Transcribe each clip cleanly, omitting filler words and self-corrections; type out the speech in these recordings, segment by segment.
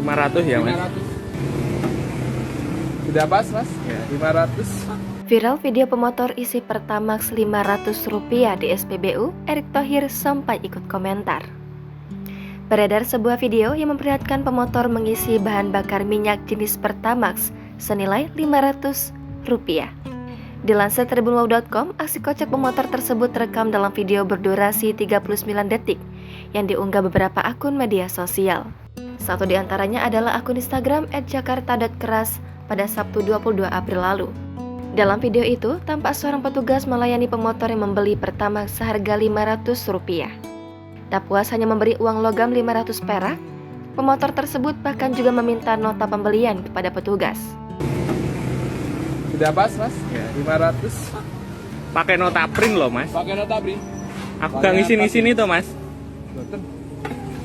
500 ya mas? 500. Sudah pas mas? Ya. 500. Viral video pemotor isi Pertamax Rp500 di SPBU, Erick Thohir sampai ikut komentar. Beredar sebuah video yang memperlihatkan pemotor mengisi bahan bakar minyak jenis Pertamax senilai Rp500. Dilansir tribunwow.com, aksi kocak pemotor tersebut terekam dalam video berdurasi 39 detik yang diunggah beberapa akun media sosial. Satu di antaranya adalah akun Instagram @jakarta.keras pada Sabtu 22 April lalu. Dalam video itu, tampak seorang petugas melayani pemotor yang membeli Pertamax seharga Rp500. Tak puas hanya memberi uang logam 500 perak, pemotor tersebut bahkan juga meminta nota pembelian kepada petugas. Sudah pas mas? Ya. 500. Pakai nota print loh mas. Pakai nota bri. Aku gak ngisi-ngisi tuh mas. Boten.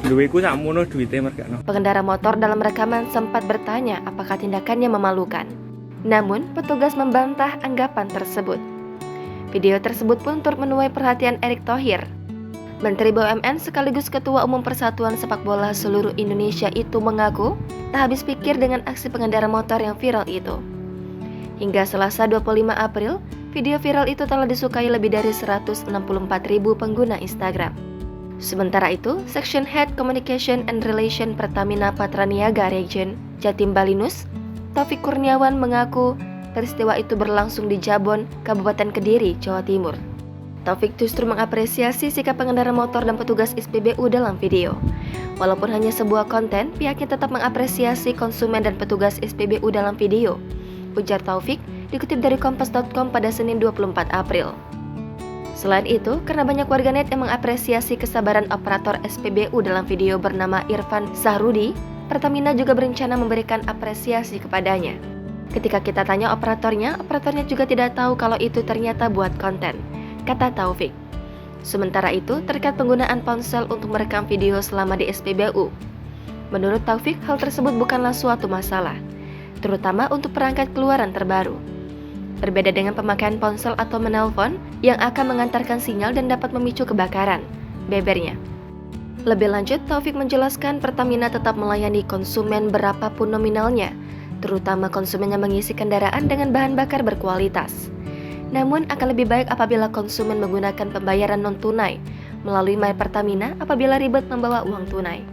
Duitku sakmono duitnya mergakno. Pengendara motor dalam rekaman sempat bertanya apakah tindakannya memalukan. Namun, petugas membantah anggapan tersebut. Video tersebut pun turut menuai perhatian Erick Thohir. Menteri BUMN sekaligus Ketua Umum Persatuan Sepak Bola Seluruh Indonesia itu mengaku tak habis pikir dengan aksi pengendara motor yang viral itu. Hingga Selasa 25 April, video viral itu telah disukai lebih dari 164.000 pengguna Instagram. Sementara itu, Section Head Communication and Relation Pertamina Patraniaga Region, Jatim Balinus, Taufik Kurniawan mengaku peristiwa itu berlangsung di Jabon, Kabupaten Kediri, Jawa Timur. Taufik justru mengapresiasi sikap pengendara motor dan petugas SPBU dalam video. Walaupun hanya sebuah konten, pihaknya tetap mengapresiasi konsumen dan petugas SPBU dalam video, ujar Taufik dikutip dari kompas.com pada Senin 24 April. Selain itu, karena banyak warganet yang mengapresiasi kesabaran operator SPBU dalam video bernama Irfan Sahrudi, Pertamina juga berencana memberikan apresiasi kepadanya. Ketika kita tanya operatornya juga tidak tahu kalau itu ternyata buat konten, kata Taufik. Sementara itu, terkait penggunaan ponsel untuk merekam video selama di SPBU, menurut Taufik hal tersebut bukanlah suatu masalah, terutama untuk perangkat keluaran terbaru. Berbeda dengan pemakaian ponsel atau menelpon yang akan mengantarkan sinyal dan dapat memicu kebakaran, bebernya. Lebih lanjut, Taufik menjelaskan Pertamina tetap melayani konsumen berapapun nominalnya, terutama konsumen yang mengisi kendaraan dengan bahan bakar berkualitas. Namun akan lebih baik apabila konsumen menggunakan pembayaran non-tunai melalui My Pertamina apabila ribet membawa uang tunai.